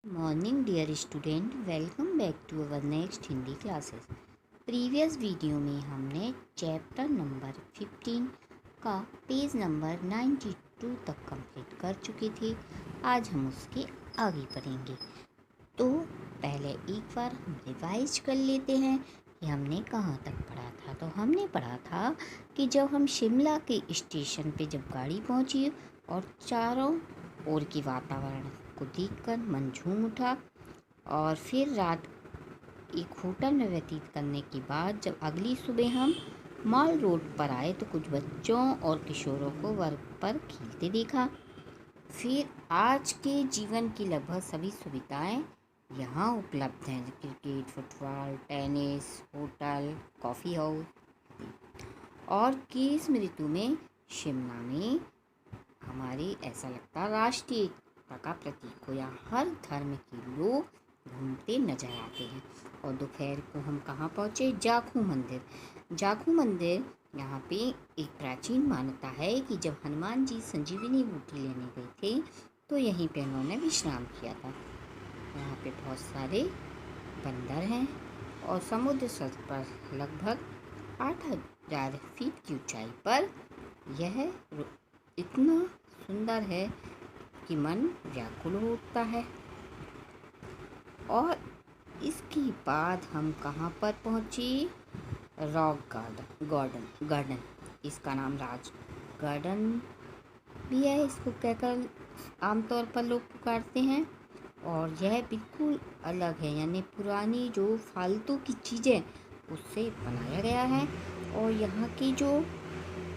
Morning dear student, welcome back to our next Hindi classes. Previous video में हमने chapter number 15 का page number 92 तक complete कर चुके थे। आज हम उसके आगे पढ़ेंगे। तो पहले एक बार हम रिवाइज कर लेते हैं कि हमने कहाँ तक पढ़ा था। तो हमने पढ़ा था कि जब हम शिमला के स्टेशन पे जब गाड़ी पहुँची और चारों ओर के वातावरण को देखकर मन झूम उठा, और फिर रात एक होटल में व्यतीत करने के बाद जब अगली सुबह हम मॉल रोड पर आए तो कुछ बच्चों और किशोरों को वर्ग पर खेलते देखा। फिर आज के जीवन की लगभग सभी सुविधाएं यहाँ उपलब्ध हैं, cricket, football, tennis, hotel, coffee house. और ग्रीष्म ऋतु में शिमला में हमारी ऐसा लगता राष्ट्रीय एकता का प्रतीक हो। यहाँ हर धर्म के लोग घूमते नजर आते हैं। और दोपहर को हम कहाँ पहुँचे? जाखू मंदिर। जाखू मंदिर यहाँ पे एक प्राचीन मान्यता है कि जब हनुमान जी संजीवनी बूटी लेने गए थे तो यहीं पे उन्होंने विश्राम किया था। यहाँ पे बहुत सारे बंदर हैं और समुद्र तट पर लगभग 8,000 फीट की ऊंचाई पर यह इतना सुंदर है कि मन व्याकुल हो उठता है। और इसके बाद हम कहाँ पर पहुँचे? Rock garden. इसका नाम राज गार्डन भी है, इसको कहकर आमतौर पर लोग पुकारते हैं। और यह बिल्कुल अलग है, यानी पुरानी जो फालतू की चीज़ें उससे बनाया गया है। और यहाँ की जो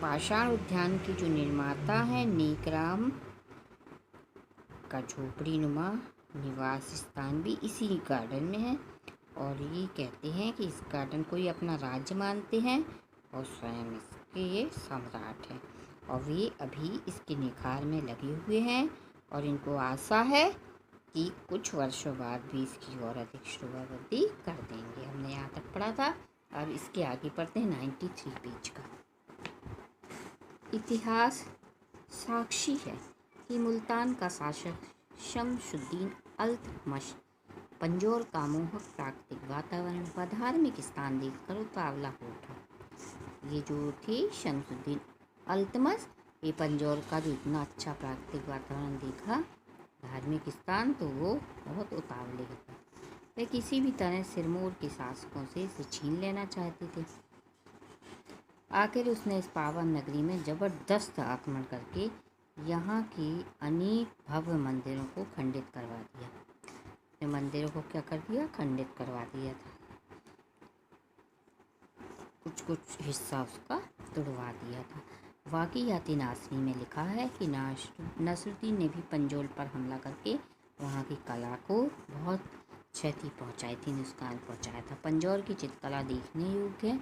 पाषाण उद्यान के जो निर्माता हैं, नेकराम का झोपड़ी नुमा निवास स्थान भी इसी गार्डन में है। और ये कहते हैं कि इस गार्डन को ये अपना राज्य मानते हैं और स्वयं इसके ये सम्राट हैं। और वे अभी इसके निखार में लगे हुए हैं और इनको आशा है कि कुछ वर्षों बाद भी इसकी और अधिक शोभा वृद्धि कर देंगे। हमने यहाँ तक पढ़ा था। अब इसके आगे पढ़ते हैं 93 पेज का। इतिहास साक्षी है कि मुल्तान का शासक शमसुद्दीन अल्तमश पंजौर का मोहक प्राकृतिक वातावरण व धार्मिक स्थान देखकर उतावला हो उठा। ये जो थे शमसुद्दीन अल्तमश, ये पंजौर का जो इतना अच्छा प्राकृतिक वातावरण देखा, धार्मिक स्थान, तो वो बहुत उतावले थे। वे किसी भी तरह सिरमौर के शासकों से इसे छीन लेना चाहते थे। आखिर उसने इस पावन नगरी में जबरदस्त आक्रमण करके यहाँ की अनेक भव्य मंदिरों को खंडित करवा दिया। मंदिरों को क्या कर दिया? खंडित करवा दिया था। कुछ हिस्सा उसका तोड़वा दिया था। वाक़ियाती नासरी में लिखा है कि नसरुद्दीन ने भी पंजौल पर हमला करके वहाँ की कला को बहुत क्षति पहुँचाई थी, नुकसान पहुँचाया था। पंजौर की चित्रकला देखने योग्य है।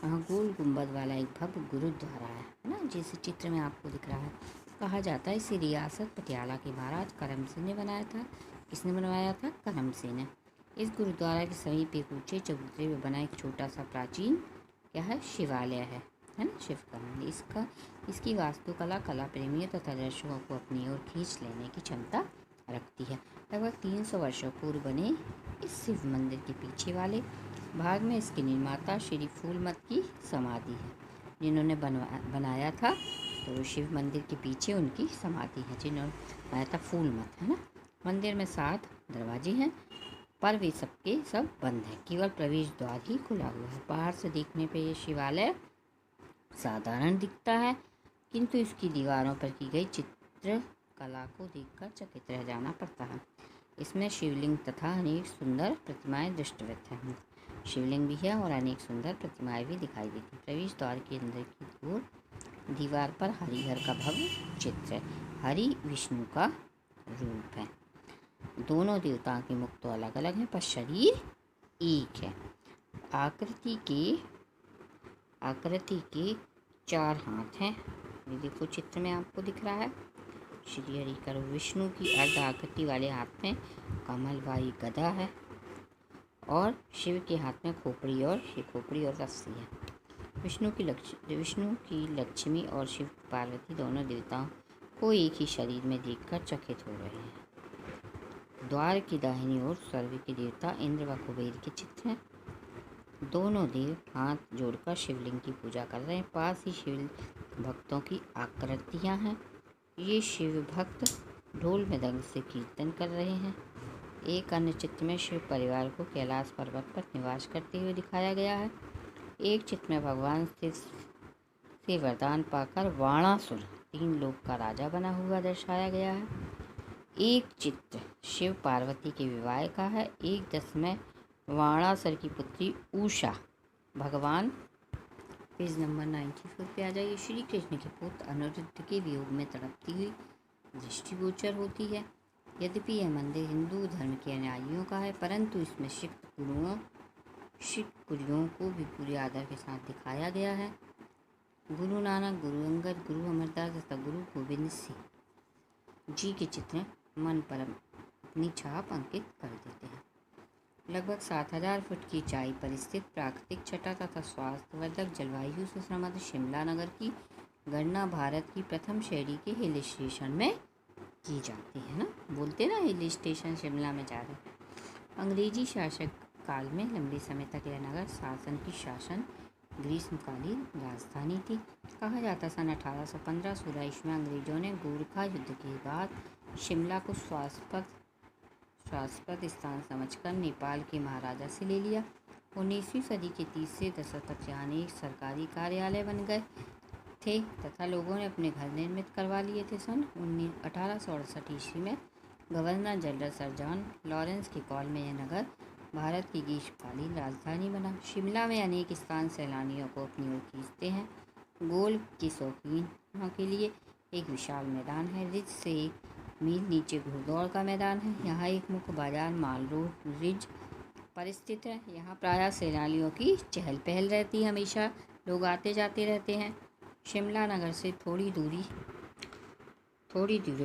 वहाँ गोल गुंबद वाला एक भव्य गुरुद्वारा है ना, जैसे चित्र में आपको दिख रहा है। कहा जाता है इसे रियासत पटियाला के महाराज करम सिंह ने बनाया था। किसने बनवाया था? करम सिंह ने। इस गुरुद्वारा के समीप एक ऊंचे चबूतरे में बना एक छोटा सा प्राचीन क्या है? शिवालय है ना, शिव का मंदिर। इसकी वास्तुकला कला प्रेमियों तथा दर्शकों को अपनी ओर खींच लेने की क्षमता रखती है। लगभग 300 वर्षों पूर्व बने इस शिव मंदिर के पीछे वाले भाग में इसके निर्माता श्री फूलमत की समाधि है। जिन्होंने बनाया था, तो शिव मंदिर के पीछे उनकी समाधि है, जिन्होंने बनाया था फूलमत, है ना। मंदिर में 7 दरवाजे हैं, पर वे सबके सब बंद हैं। केवल प्रवेश द्वार ही खुला हुआ है। बाहर से देखने पर यह शिवालय साधारण दिखता है, किंतु इसकी दीवारों पर की गई चित्रकला को देखकर चकित रह जाना पड़ता है। इसमें शिवलिंग तथा अनेक सुंदर प्रतिमाएं दृष्टवत हैं। शिवलिंग भी है और अनेक सुंदर प्रतिमाएं भी दिखाई देती। प्रवेश द्वार के अंदर की ओर दीवार पर हरिहर का भव्य चित्र है। हरि विष्णु का रूप है। दोनों देवताओं के मुख तो अलग अलग हैं, पर शरीर एक है। आकृति के 4 हाथ हैं। ये देखो चित्र में आपको दिख रहा है। श्री हरि का विष्णु की अर्ध आकृति वाले हाथ में कमलवाई गदा है और शिव के हाथ में खोपड़ी और रस्सी है। विष्णु की लक्ष्मी और शिव पार्वती दोनों देवताओं को एक ही शरीर में देखकर चकित हो रहे हैं। द्वार की दाहिनी ओर स्वर्ग के देवता इंद्र व कुबेर के चित्र हैं। दोनों देव हाथ जोड़कर शिवलिंग की पूजा कर रहे हैं। पास ही शिव भक्तों की आकृतियां हैं। ये शिव भक्त ढोल मृदंग से कीर्तन कर रहे हैं। एक अन्य चित्र में शिव परिवार को कैलाश पर्वत पर निवास करते हुए दिखाया गया है। एक चित्र में भगवान शिव से वरदान पाकर वाणासुर 3 लोक का राजा बना हुआ दर्शाया गया है। एक चित्र शिव पार्वती के विवाह का है। एक दृश्य में वाणासुर की पुत्री उषा भगवान पेज नंबर 94 पे आ जाइए। श्री कृष्ण के पुत्र अनिरुद्ध के वियोग में तड़पती हुई दृष्टिगोचर होती है। यद्यपि यह मंदिर हिंदू धर्म के अनुयायियों का है, परंतु इसमें सिख गुरुओं को भी पूरे आदर के साथ दिखाया गया है। गुरु नानक, गुरु अंगद, गुरु अमरदास तथा गुरु गोविंद सिंह जी के चित्र मन पर अपनी छाप अंकित कर देते हैं। लगभग 7000 फुट की ऊंचाई पर स्थित प्राकृतिक छटा तथा स्वास्थ्यवर्धक जलवायु से समृद्ध शिमला नगर की गणना भारत की प्रथम शहरी के हिल स्टेशन में की जाती है ना। बोलते ना हिल स्टेशन शिमला में जा रहे। अंग्रेजी शासक काल में लंबे समय तक यह नगर शासन की शासन ग्रीष्मकालीन राजधानी थी। कहा जाता सन 1815-16 ईस्वी में अंग्रेजों ने गोरखा युद्ध के बाद शिमला को स्वास्थ्यप्रद स्थान समझकर नेपाल के महाराजा से ले लिया। 19वीं सदी के 30 से दशक तक यहाँ एक सरकारी कार्यालय बन गए थे तथा लोगों ने अपने घर निर्मित करवा लिए थे। सन 1868 ईस्वी में governor general sir John Lawrence के कॉल में यह नगर भारत की ग्रीष्मकालीन राजधानी बना। शिमला में अनेक स्थान सैलानियों को अपनी ओर खींचते हैं। गोल्फ के शौकीनों के लिए एक विशाल मैदान है। रिज से 1 मील नीचे घुड़दौड़ का मैदान है। यहाँ एक मुख्य बाजार माल रोड रिज पर स्थित है। यहाँ प्रायः सैलानियों की चहल पहल रहती है, हमेशा लोग आते जाते रहते हैं। शिमला नगर से थोड़ी दूरी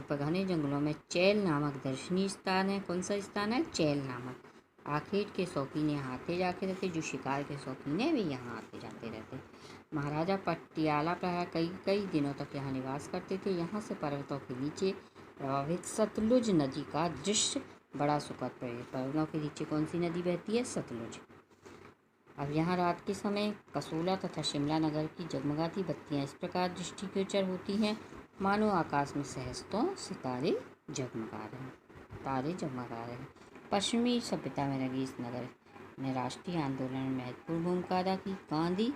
पर घने जंगलों में चैल नामक दर्शनीय स्थान है। कौन सा स्थान है? चैल नामक। आखेट के शौकीन यहाँ आते जाते रहते, जो शिकार के शौकीन है वे यहाँ आते जाते रहते। महाराजा पटियाला प्रायः कई दिनों तक यहाँ निवास करते थे। यहाँ से पर्वतों के नीचे प्रवाहित सतलुज नदी का दृश्य बड़ा सुखद है। पर्वतों के नीचे कौन सी नदी बहती है? सतलुज। अब यहाँ रात के समय कसोला तथा शिमला नगर की जगमगाती बत्तियाँ इस प्रकार दृष्टिगोचर होती हैं मानो आकाश में सहस्त्रों सितारे जगमगा रहे हैं। पश्चिमी सभ्यता में लगी इस नगर ने राष्ट्रीय आंदोलन में महत्वपूर्ण भूमिका अदा की। गांधी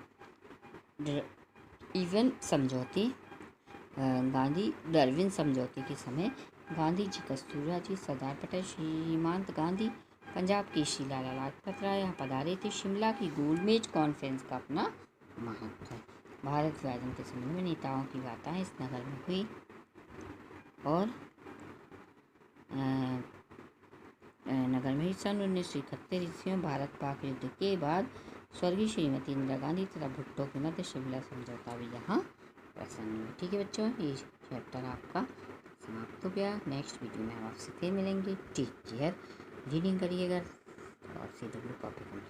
डार्विन समझौते के समय गांधी जी, कस्तूरबा जी, सरदार पटेल, श्रीमांत गांधी, पंजाब के लाला लाजपत राय यहाँ पधारे थे। शिमला की गोलमेज कॉन्फ्रेंस का अपना महत्व है। भारत विभाजन के संबंध में नेताओं की वार्ताएं इस नगर में हुई और नगर में ही सन 1971 ईस्वी में भारत पाक युद्ध के बाद स्वर्गीय श्रीमती इंदिरा गांधी तथा भुट्टो के मध्य शिमला समझौता भी यहाँ प्रसन्न हुआ। ठीक है बच्चों, ये चैप्टर आपका समाप्त हो गया। नेक्स्ट वीडियो में हम आपसे फिर मिलेंगे। टेक केयर, रीडिंग करिएगा और CW कॉपी करिए।